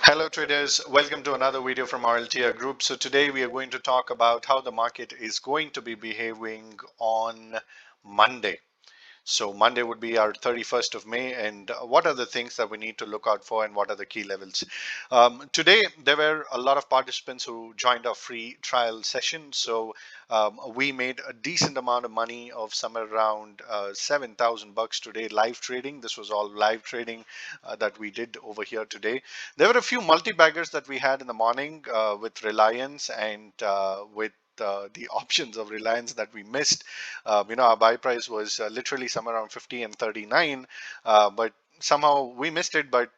Hello traders, welcome to another video from RLTR Group. So today we are going to talk about how the market is going to be behaving on Monday. So Monday would be our 31st of May, and what are the things that we need to look out for and what are the key levels? Today, there were a lot of participants who joined our free trial session. So we made a decent amount of money of somewhere around 7,000 bucks today live trading. This was all live trading that we did over here today. There were a few multi-baggers that we had in the morning with Reliance and with the options of Reliance that we missed. Our buy price was literally somewhere around 50 and 39, but somehow we missed it. But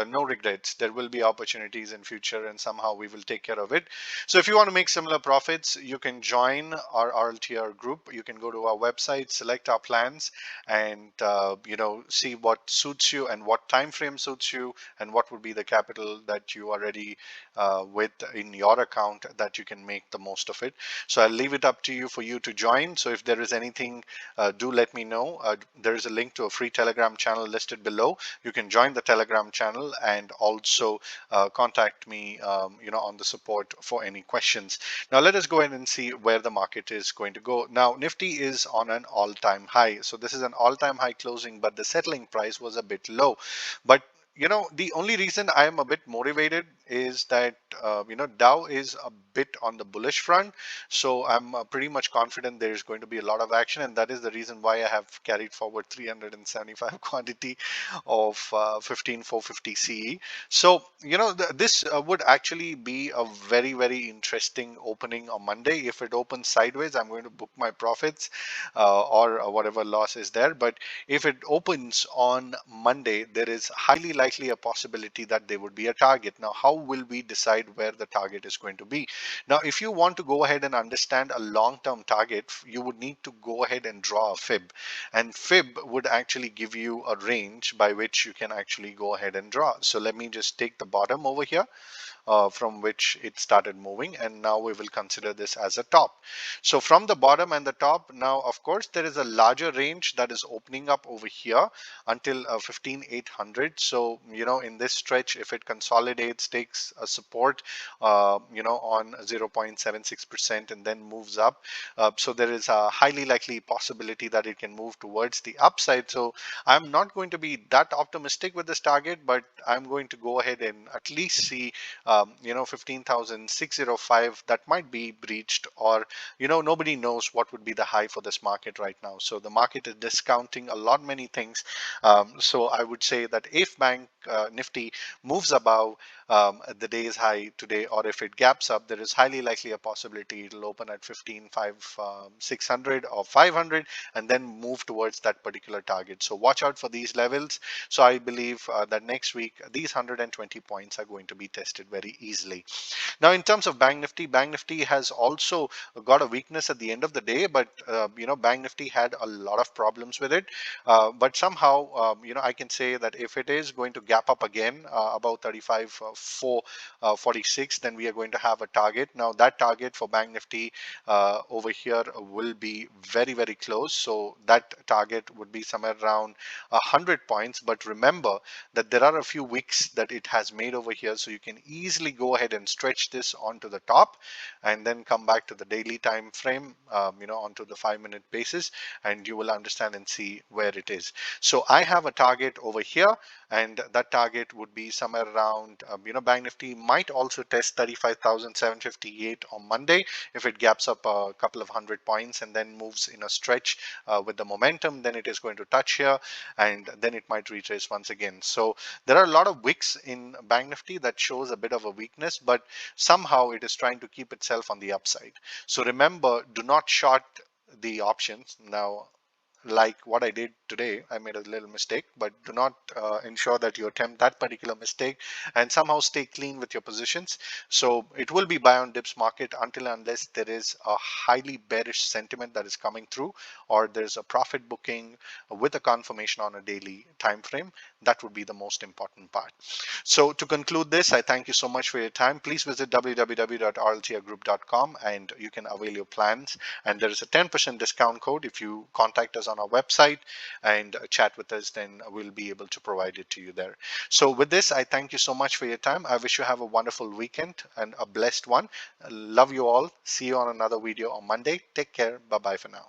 no regrets. There will be opportunities in future, and somehow we will take care of it. So if you want to make similar profits, you can join our RLTR group. You can go to our website, select our plans, and see what suits you and what time frame suits you, and what would be the capital that you are ready with in your account that you can make the most of it. So I'll leave it up to you for you to join. So if there is anything, do let me know. There is a link to a free Telegram channel listed below. You can join the Telegram channel and also contact me, on the support for any questions. Now let us go ahead and see where the market is going to go. Now Nifty is on an all-time high. So this is an all-time high closing, but the settling price was a bit low. But the only reason I am a bit motivated is that Dow is a bit on the bullish front. So I'm pretty much confident there is going to be a lot of action, and that is the reason why I have carried forward 375 quantity of 15450 CE. So this would actually be a very, very interesting opening on Monday. If it opens sideways, I'm going to book my profits or whatever loss is there. But if it opens on Monday, there is highly likely a possibility that there would be a target. Now, how will we decide where the target is going to be? Now, if you want to go ahead and understand a long-term target, you would need to go ahead and draw a fib. And fib would actually give you a range by which you can actually go ahead and draw. So let me just take the bottom over here. From which it started moving, and now we will consider this as a top. So from the bottom and the top, now of course there is a larger range that is opening up over here until 15,800. So in this stretch, if it consolidates, takes a support on 0.76% and then moves up, so there is a highly likely possibility that it can move towards the upside. So I'm not going to be that optimistic with this target, but I'm going to go ahead and at least see 15,605 that might be breached, or nobody knows what would be the high for this market right now. So the market is discounting a lot many things. So I would say that if Bank Nifty moves above the day's high today, or if it gaps up, there is highly likely a possibility it'll open at 15,600 or 500 and then move towards that particular target. So watch out for these levels. So I believe that next week these 120 points are going to be tested very easily. Now, in terms of Bank Nifty has also got a weakness at the end of the day, but Bank Nifty had a lot of problems with it. But somehow, I can say that if it is going to gap up again about 35,446, then we are going to have a target. Now, that target for Bank Nifty over here will be very, very close. So that target would be somewhere around 100 points. But remember that there are a few wicks that it has made over here, so you can easily go ahead and stretch this onto the top and then come back to the daily time frame, onto the 5-minute basis, and you will understand and see where it is. So I have a target over here, and that target would be somewhere around, Bank Nifty might also test 35,758 on Monday. If it gaps up a couple of 100 points and then moves in a stretch with the momentum, then it is going to touch here, and then it might retrace once again. So there are a lot of wicks in Bank Nifty that shows a bit of a weakness, but somehow it is trying to keep itself on the upside. So remember, do not short the options. Now, like what I did today, I made a little mistake, but do not ensure that you attempt that particular mistake, and somehow stay clean with your positions. So it will be buy on dips market until unless there is a highly bearish sentiment that is coming through, or there's a profit booking with a confirmation on a daily time frame. That would be the most important part. So to conclude this, I thank you so much for your time. Please visit www.rltrgroup.com and you can avail your plans. And there is a 10% discount code if you contact us on our website and chat with us, then we'll be able to provide it to you there. So with this, I thank you so much for your time. I wish you have a wonderful weekend and a blessed one. Love you all. See you on another video on Monday. Take care. Bye bye for now.